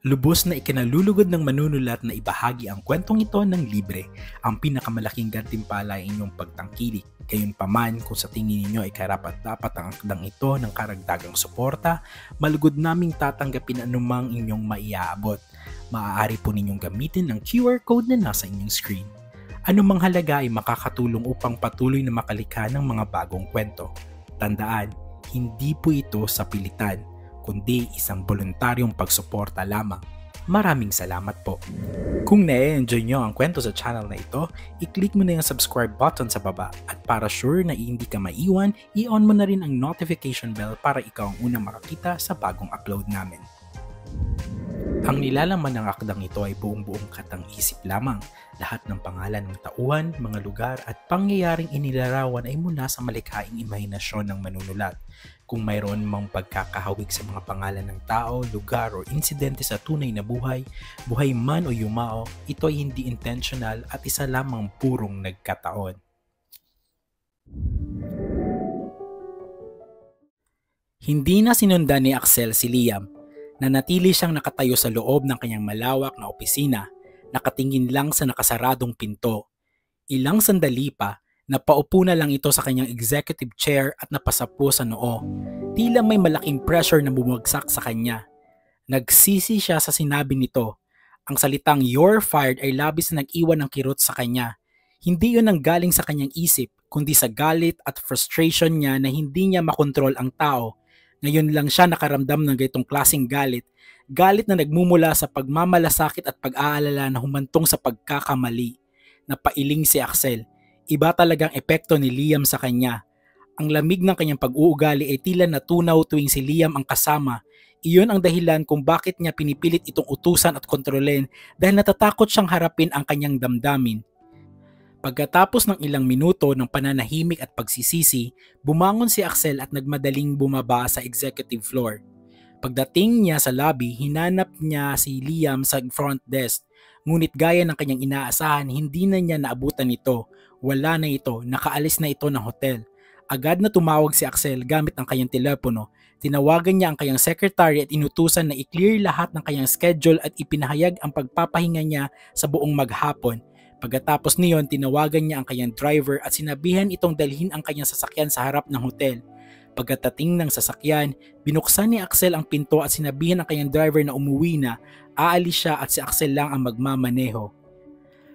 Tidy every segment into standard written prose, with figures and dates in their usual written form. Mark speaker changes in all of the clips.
Speaker 1: Lubos na ikinalulugod ng manunulat na ibahagi ang kwentong ito ng libre, ang pinakamalaking gantimpala ay inyong pagtangkilik. Gayunpaman, kung sa tingin ninyo ay karapat-dapat ang akdang ito ng karagdagang suporta, malugod naming tatanggapin anumang inyong maiaabot. Maaari po ninyong gamitin ang QR code na nasa inyong screen. Anumang halaga ay makakatulong upang patuloy na makalikha ng mga bagong kwento. Tandaan, hindi po ito sa pilitan, kundi isang voluntaryong pagsuporta lamang. Maraming salamat po. Kung na-enjoy nyo ang kwento sa channel na ito, i-click mo na yung subscribe button sa baba at para sure na hindi ka maiwan, i-on mo na rin ang notification bell para ikaw ang unang makakita sa bagong upload namin. Ang nilalaman ng akdang ito ay buong-buong katang-isip lamang. Lahat ng pangalan ng tauhan, mga lugar at pangyayaring inilarawan ay mula sa malikhaing imahinasyon ng manunulat. Kung mayroon mang pagkakahawig sa mga pangalan ng tao, lugar o insidente sa tunay na buhay, buhay man o yumao, ito ay hindi intentional at isa lamang purong nagkataon. Hindi na sinundan ni Axel si Liam. Nanatili siyang nakatayo sa loob ng kanyang malawak na opisina, nakatingin lang sa nakasaradong pinto. Ilang sandali pa, napaupo na lang ito sa kanyang executive chair at napasapo sa noo. Tila may malaking pressure na bumagsak sa kanya. Nagsisi siya sa sinabi nito. Ang salitang "you're fired" ay labis na nag-iwan ng kirot sa kanya. Hindi yun ang galing sa kanyang isip, kundi sa galit at frustration niya na hindi niya makontrol ang tao. Ngayon lang siya nakaramdam ng ganitong klaseng galit. Galit na nagmumula sa pagmamalasakit at pag-aalala na humantong sa pagkakamali. Napailing si Axel. Iba talagang epekto ni Liam sa kanya. Ang lamig ng kanyang pag-uugali ay tila natunaw tuwing si Liam ang kasama. Iyon ang dahilan kung bakit niya pinipilit itong utusan at kontrolin dahil natatakot siyang harapin ang kanyang damdamin. Pagkatapos ng ilang minuto ng pananahimik at pagsisisi, bumangon si Axel at nagmadaling bumaba sa executive floor. Pagdating niya sa lobby, hinanap niya si Liam sa front desk. Ngunit gaya ng kanyang inaasahan, hindi na niya naabutan ito. Wala na ito, nakaalis na ito ng hotel. Agad na tumawag si Axel gamit ang kanyang telepono. Tinawagan niya ang kanyang secretary at inutusan na i-clear lahat ng kanyang schedule at ipinahayag ang pagpapahinga niya sa buong maghapon. Pagkatapos niyon, tinawagan niya ang kanyang driver at sinabihan itong dalhin ang kanyang sasakyan sa harap ng hotel. Pagkatating ng sasakyan, binuksan ni Axel ang pinto at sinabihan ang kanyang driver na umuwi na, aalis siya at si Axel lang ang magmamaneho.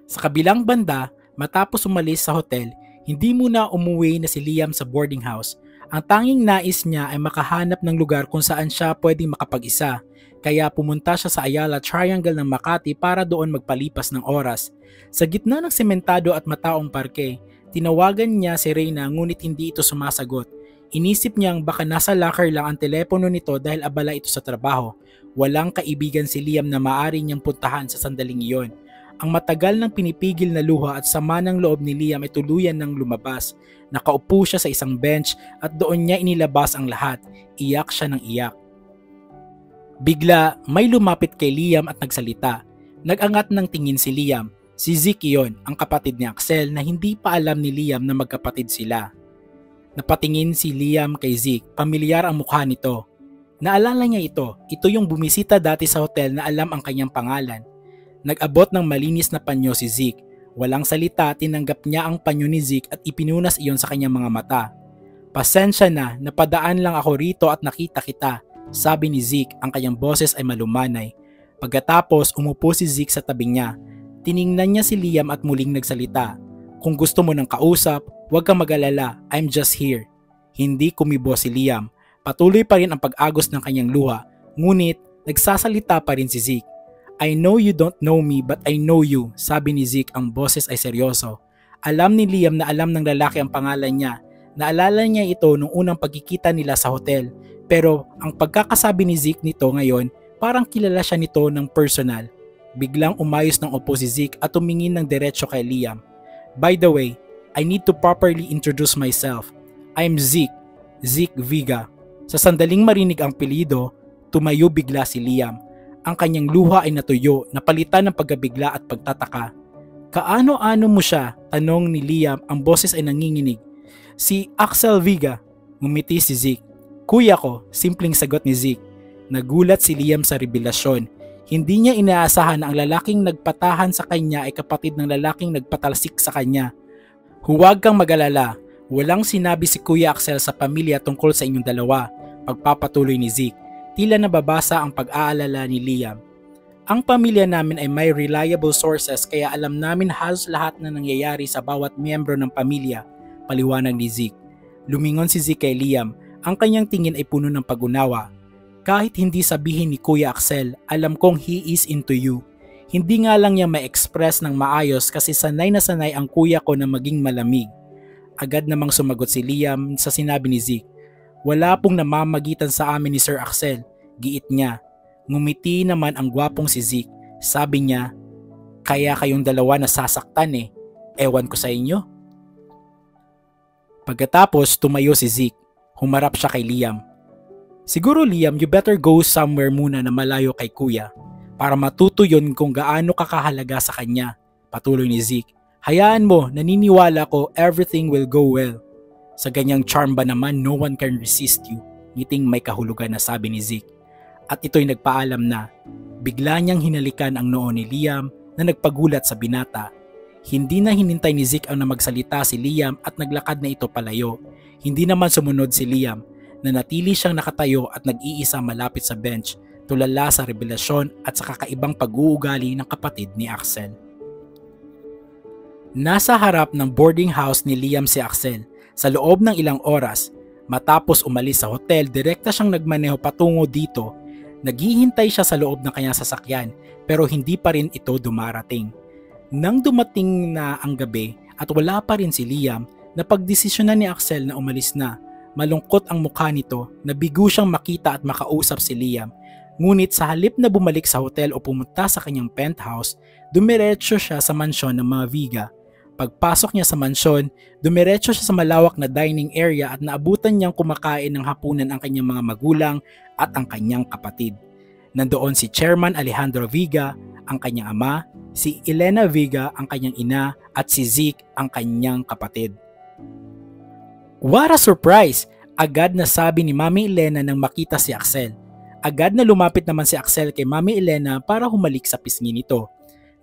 Speaker 1: Sa kabilang banda, matapos umalis sa hotel, hindi muna umuwi na si Liam sa boarding house. Ang tanging nais niya ay makahanap ng lugar kung saan siya pwedeng makapag-isa. Kaya pumunta siya sa Ayala Triangle ng Makati para doon magpalipas ng oras. Sa gitna ng sementado at mataong parke, tinawagan niya si Reyna ngunit hindi ito sumasagot. Inisip niyang baka nasa locker lang ang telepono nito dahil abala ito sa trabaho. Walang kaibigan si Liam na maaari niyang puntahan sa sandaling iyon. Ang matagal nang pinipigil na luha at sama ng loob ni Liam ay tuluyan ng lumabas. Nakaupo siya sa isang bench at doon niya inilabas ang lahat. Iyak siya ng iyak. Bigla, may lumapit kay Liam at nagsalita. Nag-angat ng tingin si Liam. Si Zeke iyon, ang kapatid ni Axel na hindi pa alam ni Liam na magkapatid sila. Napatingin si Liam kay Zeke, pamilyar ang mukha nito. Naalala niya ito yung bumisita dati sa hotel na alam ang kanyang pangalan. Nag-abot ng malinis na panyo si Zeke. Walang salita, tinanggap niya ang panyo ni Zeke at ipinunas iyon sa kanyang mga mata. Pasensya na, napadaan lang ako rito at nakita kita. Sabi ni Zeke, ang kanyang boses ay malumanay. Pagkatapos, umupo si Zeke sa tabing niya. Tiningnan niya si Liam at muling nagsalita. Kung gusto mo ng kausap, huwag kang mag-alala, I'm just here. Hindi kumibo si Liam. Patuloy pa rin ang pag-agos ng kanyang luha. Ngunit, nagsasalita pa rin si Zeke. I know you don't know me but I know you, sabi ni Zeke, ang boses ay seryoso. Alam ni Liam na alam ng lalaki ang pangalan niya. Naalala niya ito nung unang pagkikita nila sa hotel. Pero ang pagkakasabi ni Zeke nito ngayon, parang kilala siya nito ng personal. Biglang umayos ng upo si Zeke at tumingin ng diretso kay Liam. By the way, I need to properly introduce myself. I'm Zeke Viga. Sa sandaling marinig ang apelyido, tumayo bigla si Liam. Ang kanyang luha ay natuyo, napalitan ng pagkabigla at pagtataka. Kaano-ano mo siya? Tanong ni Liam, ang boses ay nanginginig. Si Axel Viga, ngumiti si Zeke. Kuya ko, simpleng sagot ni Zeke. Nagulat si Liam sa revelasyon. Hindi niya inaasahan na ang lalaking nagpatahan sa kanya ay kapatid ng lalaking nagpatalsik sa kanya. Huwag kang mag-alala, walang sinabi si Kuya Axel sa pamilya tungkol sa inyong dalawa, pagpapatuloy ni Zeke. Tila nababasa ang pag-aalala ni Liam. Ang pamilya namin ay may reliable sources kaya alam namin halos lahat na nangyayari sa bawat miyembro ng pamilya, paliwanag ni Zeke. Lumingon si Zeke kay Liam, ang kanyang tingin ay puno ng pag-unawa. Kahit hindi sabihin ni Kuya Axel, alam kong he is into you. Hindi nga lang niya ma-express ng maayos kasi sanay na sanay ang kuya ko na maging malamig. Agad namang sumagot si Liam sa sinabi ni Zeke. Wala pong namamagitan sa amin ni Sir Axel, giit niya. Ngumiti naman ang gwapong si Zeke. Sabi niya, kaya kayong dalawa nasasaktan ewan ko sa inyo. Pagkatapos tumayo si Zeke, humarap siya kay Liam. Siguro Liam, you better go somewhere muna na malayo kay kuya para matuto yun kung gaano kakahalaga sa kanya, patuloy ni Zeke. Hayaan mo, naniniwala ko everything will go well. Sa ganyang charm ba naman no one can resist you, ngiting may kahulugan na sabi ni Zeke. At ito'y nagpaalam na, bigla niyang hinalikan ang noo ni Liam na nagpagulat sa binata. Hindi na hinintay ni Zeke ang na magsalita si Liam at naglakad na ito palayo. Hindi naman sumunod si Liam. Nanatili siyang nakatayo at nag-iisa malapit sa bench, tulala sa revelasyon at sa kakaibang pag-uugali ng kapatid ni Axel. Nasa harap ng boarding house ni Liam si Axel. Sa loob ng ilang oras, matapos umalis sa hotel, direkta siyang nagmaneho patungo dito. Naghihintay siya sa loob ng kanyang sasakyan pero hindi pa rin ito dumarating. Nang dumating na ang gabi at wala pa rin si Liam, napagdesisyonan ni Axel na umalis na. Malungkot ang mukha nito, nabigo siyang makita at makausap si Liam. Ngunit sa halip na bumalik sa hotel o pumunta sa kanyang penthouse, dumiretso siya sa mansyon ng mga Viga. Pagpasok niya sa mansyon, dumiretso siya sa malawak na dining area at naabutan niyang kumakain ng hapunan ang kanyang mga magulang at ang kanyang kapatid. Nandoon si Chairman Alejandro Viga, ang kanyang ama, si Elena Viga, ang kanyang ina, at si Zeke, ang kanyang kapatid. What a surprise! Agad na sabi ni Mami Elena nang makita si Axel. Agad na lumapit naman si Axel kay Mami Elena para humalik sa pisngi nito.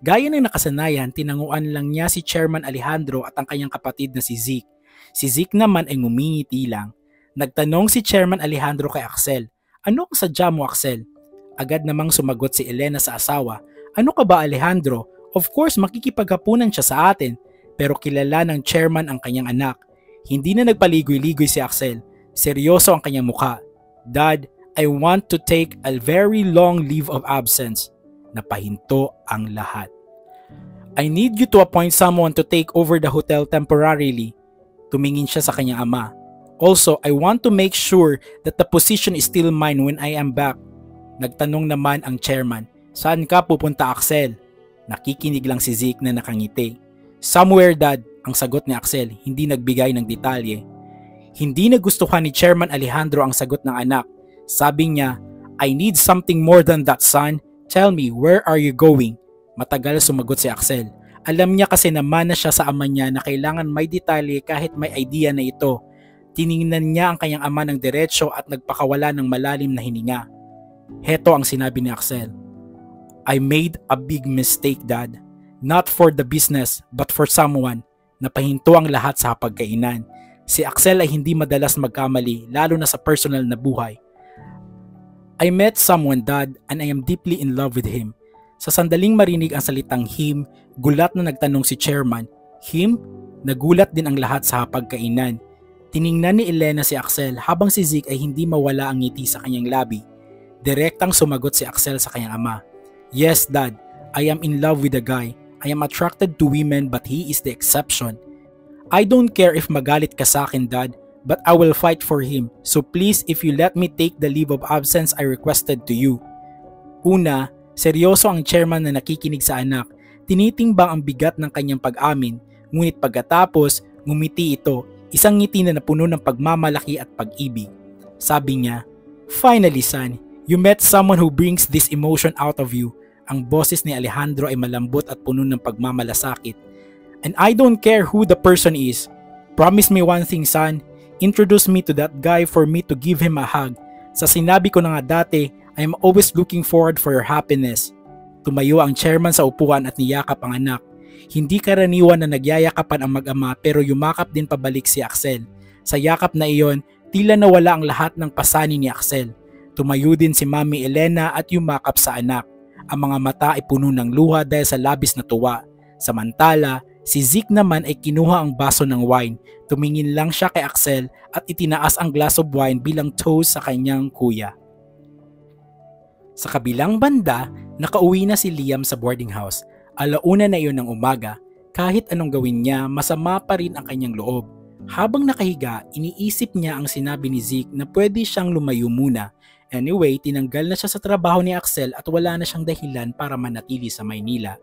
Speaker 1: Gaya ng nakasanayan, tinanguan lang niya si Chairman Alejandro at ang kanyang kapatid na si Zeke. Si Zeke naman ay ngumingiti lang. Nagtanong si Chairman Alejandro kay Axel, "Ano ang sadya mo, Axel?" Agad namang sumagot si Elena sa asawa, "Ano ka ba, Alejandro? Of course makikipaghapunan siya sa atin." Pero kilala ng chairman ang kanyang anak. Hindi na nagpaligoy-ligoy si Axel. Seryoso ang kanyang mukha. "Dad, I want to take a very long leave of absence." Napahinto ang lahat. "I need you to appoint someone to take over the hotel temporarily." Tumingin siya sa kanyang ama. "Also, I want to make sure that the position is still mine when I am back." Nagtanong naman ang chairman, "Saan ka pupunta, Axel?" Nakikinig lang si Zeke na nakangiti. "Somewhere, Dad," ang sagot ni Axel, hindi nagbigay ng detalye. Hindi nagustuhan ni Chairman Alejandro ang sagot ng anak. Sabi niya, "I need something more than that, son. Tell me, where are you going?" Matagal sumagot si Axel. Alam niya kasi naman na siya sa ama niya na kailangan may detalye kahit may idea na ito. Tiningnan niya ang kanyang ama ng diretsyo at nagpakawala ng malalim na hininga. Heto ang sinabi ni Axel. "I made a big mistake, Dad. Not for the business, but for someone." Napahinto ang lahat sa pagkainan. Si Axel ay hindi madalas magkamali, lalo na sa personal na buhay. "I met someone, Dad, and I am deeply in love with him." Sa sandaling marinig ang salitang him, gulat na nagtanong si Chairman. "Him?" Nagulat din ang lahat sa pagkainan. Tiningnan ni Elena si Axel habang si Zeke ay hindi mawala ang ngiti sa kanyang labi. Direktang sumagot si Axel sa kanyang ama. "Yes, Dad, I am in love with the guy. I am attracted to women but he is the exception. I don't care if magalit ka sa akin, Dad, but I will fight for him. So please, if you let me take the leave of absence I requested to you." Una, seryoso ang chairman na nakikinig sa anak. Tinitimbang ang bigat ng kanyang pag-amin, ngunit pagkatapos, ngumiti ito, isang ngiti na napuno ng pagmamalaki at pag-ibig. Sabi niya, "Finally, son, you met someone who brings this emotion out of you." Ang boses ni Alejandro ay malambot at puno ng pagmamalasakit. "And I don't care who the person is. Promise me one thing, son. Introduce me to that guy for me to give him a hug. Sa sinabi ko na nga dati, I am always looking forward for your happiness." Tumayo ang chairman sa upuan at niyakap ang anak. Hindi karaniwan na nagyayakapan ang mag-ama pero yumakap din pabalik si Axel. Sa yakap na iyon, tila nawala ang lahat ng pasani ni Axel. Tumayo din si Mami Elena at yumakap sa anak. Ang mga mata ay puno ng luha dahil sa labis na tuwa. Samantala, si Zeke naman ay kinuha ang baso ng wine. Tumingin lang siya kay Axel at itinaas ang glass of wine bilang toast sa kanyang kuya. Sa kabilang banda, nakauwi na si Liam sa boarding house. Alauna na iyon ng umaga, kahit anong gawin niya, masama pa rin ang kanyang loob. Habang nakahiga, iniisip niya ang sinabi ni Zeke na pwede siyang lumayo muna. Anyway, tinanggal na siya sa trabaho ni Axel at wala na siyang dahilan para manatili sa Maynila.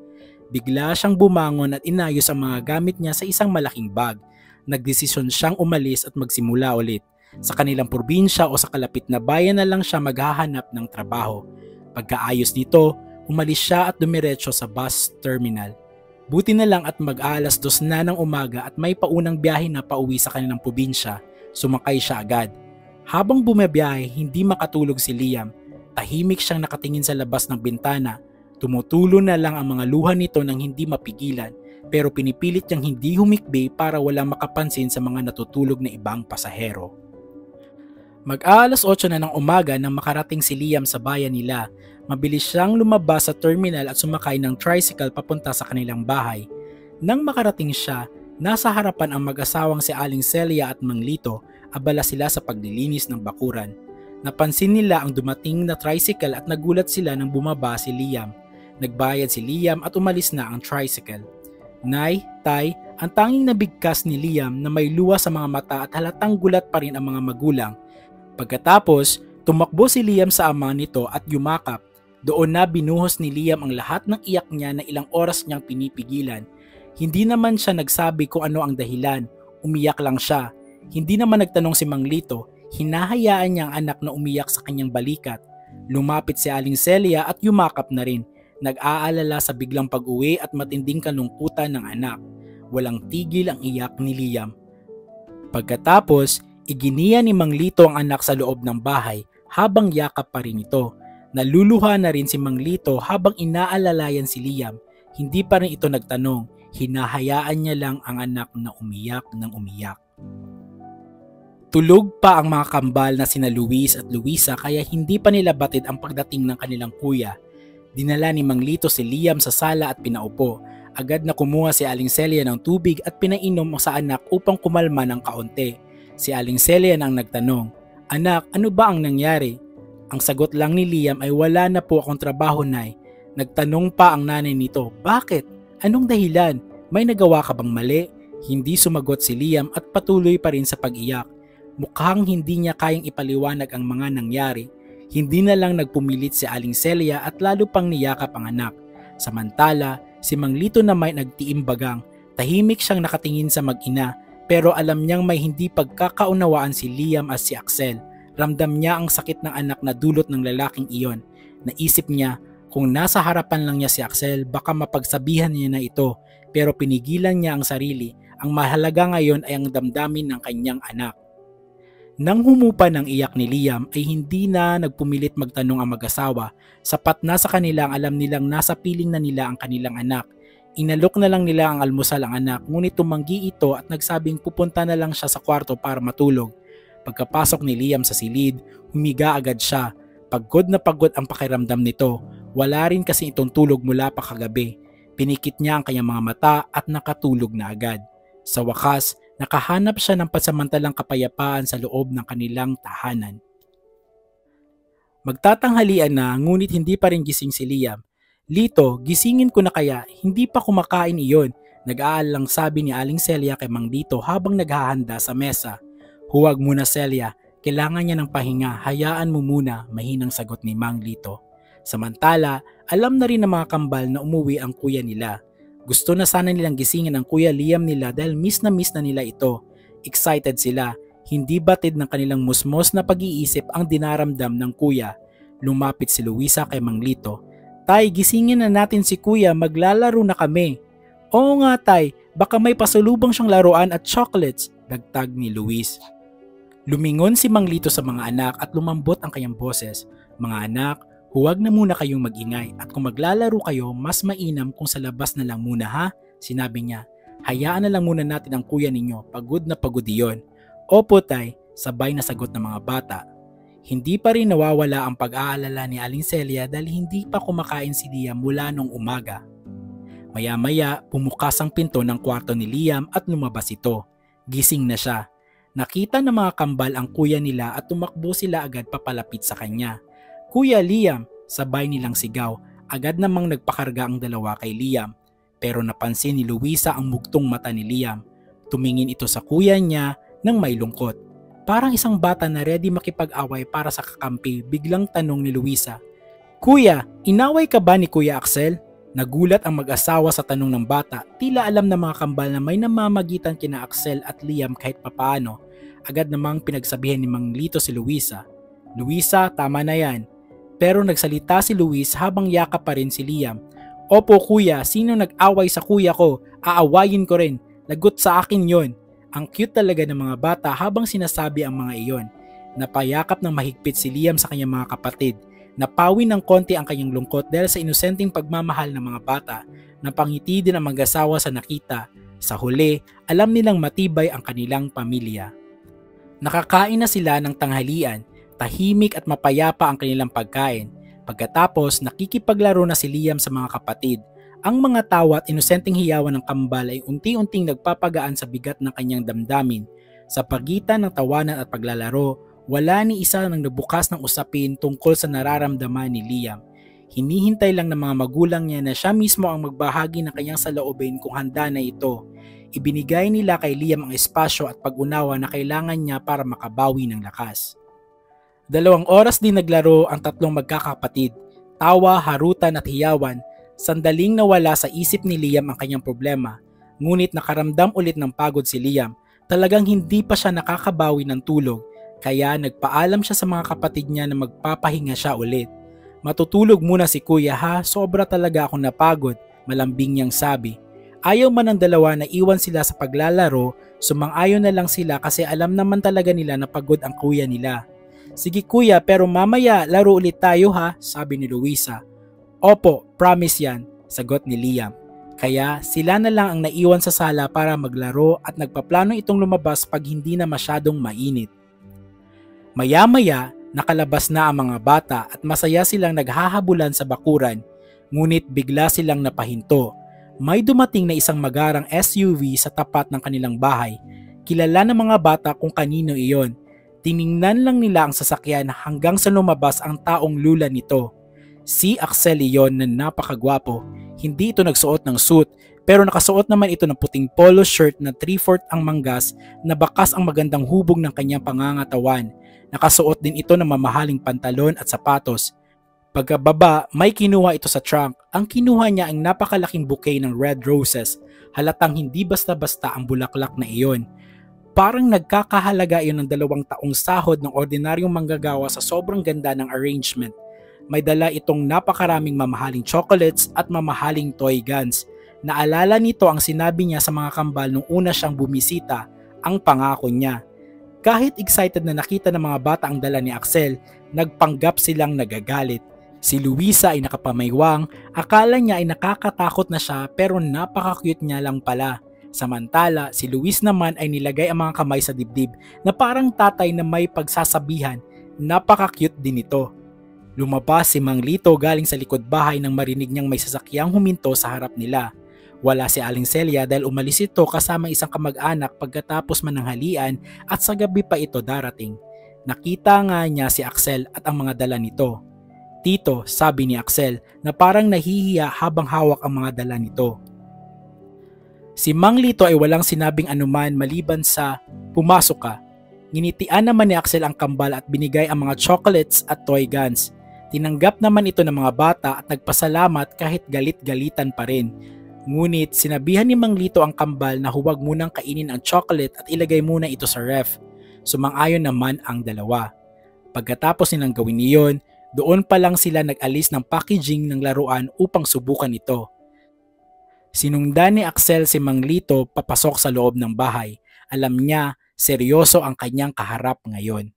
Speaker 1: Bigla siyang bumangon at inayos ang mga gamit niya sa isang malaking bag. Nagdesisyon siyang umalis at magsimula ulit. Sa kanilang probinsya o sa kalapit na bayan na lang siya maghahanap ng trabaho. Pagkaayos nito, umalis siya at dumiretso sa bus terminal. Buti na lang at mag-aalas 2 na ng umaga at may paunang biyahe na pauwi sa kanilang probinsya, sumakay siya agad. Habang bumabiyahe, hindi makatulog si Liam. Tahimik siyang nakatingin sa labas ng bintana. Tumutulo na lang ang mga luha nito nang hindi mapigilan, pero pinipilit niyang hindi humikbi para walang makapansin sa mga natutulog na ibang pasahero. Mag-aalas 8 na ng umaga nang makarating si Liam sa bayan nila. Mabilis siyang lumabas sa terminal at sumakay ng tricycle papunta sa kanilang bahay. Nang makarating siya, nasa harapan ang mag-asawang si Aling Celia at Mang Lito, abala sila sa paglilinis ng bakuran. Napansin nila ang dumating na tricycle at nagulat sila nang bumaba si Liam. Nagbayad si Liam at umalis na ang tricycle. Nay, Tay, ang tanging nabigkas ni Liam na may luha sa mga mata at halatang gulat pa rin ang mga magulang. Pagkatapos, tumakbo si Liam sa ama nito at yumakap. Doon na binuhos ni Liam ang lahat ng iyak niya na ilang oras niyang pinipigilan. Hindi naman siya nagsabi kung ano ang dahilan, umiyak lang siya. Hindi naman nagtanong si Mang Lito, hinahayaan niya ang anak na umiyak sa kanyang balikat. Lumapit si Aling Celia at yumakap na rin. Nag-aalala sa biglang pag-uwi at matinding kalungkutan ng anak. Walang tigil ang iyak ni Liam. Pagkatapos, iginiya ni Mang Lito ang anak sa loob ng bahay habang yakap pa rin ito. Naluluha na rin si Mang Lito habang inaalalayan si Liam. Hindi pa rin ito nagtanong, hinahayaan niya lang ang anak na umiyak ng umiyak. Tulog pa ang mga kambal na sina Luis at Luisa kaya hindi pa nila batid ang pagdating ng kanilang kuya. Dinala ni Mang Lito si Liam sa sala at pinaupo. Agad na kumuha si Aling Celia ng tubig at pinainom sa anak upang kumalma ng kaunti. Si Aling Celia nang nagtanong, "Anak, ano ba ang nangyari?" Ang sagot lang ni Liam ay, "Wala na po akong trabaho, Nay." Nagtanong pa ang nanay nito, "Bakit? Anong dahilan? May nagawa ka bang mali?" Hindi sumagot si Liam at patuloy pa rin sa pag-iyak. Mukhang hindi niya kayang ipaliwanag ang mga nangyari. Hindi na lang nagpumilit si Aling Celia at lalo pang niyakap ang anak. Samantala, si Mang Lito na may nagtiimbagang, tahimik siyang nakatingin sa mag-ina pero alam niyang may hindi pagkakaunawaan si Liam at si Axel. Ramdam niya ang sakit ng anak na dulot ng lalaking iyon. Naisip niya kung nasa harapan lang niya si Axel baka mapagsabihan niya na ito pero pinigilan niya ang sarili. Ang mahalaga ngayon ay ang damdamin ng kanyang anak. Nang humupa ng iyak ni Liam ay hindi na nagpumilit magtanong ang mag-asawa. Sapat na sa kanila ang alam nilang nasa piling na nila ang kanilang anak. Inalok na lang nila ang almusal ang anak ngunit tumanggi ito at nagsabing pupunta na lang siya sa kwarto para matulog. Pagkapasok ni Liam sa silid, humiga agad siya. Pagod na pagod ang pakiramdam nito. Wala rin kasi itong tulog mula pa kagabi. Pinikit niya ang kanyang mga mata at nakatulog na agad. Sa wakas, nakahanap siya ng pansamantalang kapayapaan sa loob ng kanilang tahanan. Magtatanghalian na ngunit hindi pa rin gising si Liam. "Lito, gisingin ko na kaya, hindi pa kumakain iyon," nag-aalang sabi ni Aling Celia kay Mang Lito habang naghahanda sa mesa. "Huwag muna Celia, kailangan niya ng pahinga, hayaan mo muna," mahinang sagot ni Mang Lito. Samantala, alam na rin ng mga kambal na umuwi ang kuya nila. Gusto na sana nilang gisingin ang kuya Liam nila dahil miss na nila ito. Excited sila, hindi batid ng kanilang musmos na pag-iisip ang dinaramdam ng kuya. Lumapit si Luisa kay Mang Lito. "Tay, gisingin na natin si kuya, maglalaro na kami." "Oo nga tay, baka may pasalubong siyang laruan at chocolates," dagtag ni Luis. Lumingon si Mang Lito sa mga anak at lumambot ang kanyang boses. "Mga anak, Huwag na muna kayong magingay at kung maglalaro kayo, mas mainam kung sa labas na lang muna ha, sinabi niya. Hayaan na lang muna natin ang kuya ninyo, pagod na pagod iyon. Opo tay, sabay na sagot ng mga bata. Hindi pa rin nawawala ang pag-aalala ni Aling Celia dahil hindi pa kumakain si Liam mula nung umaga. Maya-maya, bumukas ang pinto ng kwarto ni Liam at lumabas ito. Gising na siya. Nakita ng mga kambal ang kuya nila at tumakbo sila agad papalapit sa kanya. Kuya Liam, sabay nilang sigaw. Agad namang nagpakarga ang dalawa kay Liam. Pero napansin ni Luisa ang mugtong mata ni Liam. Tumingin ito sa kuya niya nang may lungkot. Parang isang bata na ready makipag-away para sa kakampi, biglang tanong ni Luisa. Kuya, inaway ka ba ni Kuya Axel? Nagulat ang mag-asawa sa tanong ng bata. Tila alam ng mga kambal na may namamagitan kina Axel at Liam kahit papaano. Agad namang pinagsabihan ni Mang Lito si Luisa. Luisa, tama na yan. Pero nagsalita si Luis habang yakap pa rin si Liam. Opo kuya, sino nag-away sa kuya ko? Aawayin ko rin. Lagot sa akin yon. Ang cute talaga ng mga bata habang sinasabi ang mga iyon. Napayakap ng mahigpit si Liam sa kanyang mga kapatid. Napawi ng konti ang kanyang lungkot dahil sa inosenteng pagmamahal ng mga bata. Napangiti din ang mag-asawa sa nakita. Sa huli, alam nilang matibay ang kanilang pamilya. Nakakain na sila ng tanghalian. Tahimik at mapayapa ang kanilang pagkain. Pagkatapos, nakikipaglaro na si Liam sa mga kapatid. Ang mga tawa at inosenteng hiyawan ng kambal ay unti-unting nagpapagaan sa bigat ng kanyang damdamin. Sa pagitan ng tawanan at paglalaro, wala ni isa nang nabukas ng usapin tungkol sa nararamdaman ni Liam. Hinihintay lang ng mga magulang niya na siya mismo ang magbahagi ng kanyang saloobin kung handa na ito. Ibinigay nila kay Liam ang espasyo at pag-unawa na kailangan niya para makabawi ng lakas. 2 oras din naglaro ang tatlong magkakapatid. Tawa, harutan at hiyawan. Sandaling nawala sa isip ni Liam ang kanyang problema. Ngunit nakaramdam ulit ng pagod si Liam. Talagang hindi pa siya nakakabawi ng tulog. Kaya nagpaalam siya sa mga kapatid niya na magpapahinga siya ulit. Matutulog muna si kuya ha, sobra talaga akong napagod, malambing niyang sabi. Ayaw man ng dalawa na iwan sila sa paglalaro, sumang-ayon na lang sila kasi alam naman talaga nila na pagod ang kuya nila. Sige kuya, pero mamaya laro ulit tayo ha, sabi ni Luisa. Opo, promise yan, sagot ni Liam. Kaya sila na lang ang naiwan sa sala para maglaro at nagpaplano itong lumabas pag hindi na masyadong mainit. Maya-maya, nakalabas na ang mga bata at masaya silang naghahabulan sa bakuran, ngunit bigla silang napahinto. May dumating na isang magarang SUV sa tapat ng kanilang bahay. Kilala ng mga bata kung kanino iyon. Tiningnan lang nila ang sasakyan hanggang sa lumabas ang taong lula nito. Si Axel iyon na napakagwapo. Hindi ito nagsuot ng suit pero nakasuot naman ito ng puting polo shirt na 3/4 ang manggas na bakas ang magandang hubog ng kanyang pangangatawan. Nakasuot din ito ng mamahaling pantalon at sapatos. Pagkababa, may kinuha ito sa trunk. Ang kinuha niya ang napakalaking bouquet ng red roses. Halatang hindi basta-basta ang bulaklak na iyon. Parang nagkakahalaga iyon ng 2 taong sahod ng ordinaryong manggagawa sa sobrang ganda ng arrangement. May dala itong napakaraming mamahaling chocolates at mamahaling toy guns. Naalala nito ang sinabi niya sa mga kambal nung una siyang bumisita, ang pangako niya. Kahit excited na nakita ng mga bata ang dala ni Axel, nagpanggap silang nagagalit. Si Luisa ay nakapamaywang, akala niya ay nakakatakot na siya pero napaka-cute niya lang pala. Samantala, si Luis naman ay nilagay ang mga kamay sa dibdib na parang tatay na may pagsasabihan, napaka-cute din ito. Lumabas si Mang Lito galing sa likod bahay nang marinig niyang may sasakyang huminto sa harap nila. Wala si Aling Celia dahil umalis ito kasama isang kamag-anak pagkatapos mananghalian at sa gabi pa ito darating. Nakita nga niya si Axel at ang mga dala nito. Tito, sabi ni Axel na parang nahihiya habang hawak ang mga dala nito. Si Mang Lito ay walang sinabing anuman maliban sa pumasok ka. Nginitian naman ni Axel ang kambal at binigay ang mga chocolates at toy guns. Tinanggap naman ito ng mga bata at nagpasalamat kahit galit-galitan pa rin. Ngunit sinabihan ni Mang Lito ang kambal na huwag munang kainin ang chocolate at ilagay muna ito sa ref. Sumang-ayon naman ang dalawa. Pagkatapos nilang gawin iyon, doon pa lang sila nag-alis ng packaging ng laruan upang subukan ito. Sinundan ni Axel si Mang Lito papasok sa loob ng bahay. Alam niya, seryoso ang kanyang kaharap ngayon.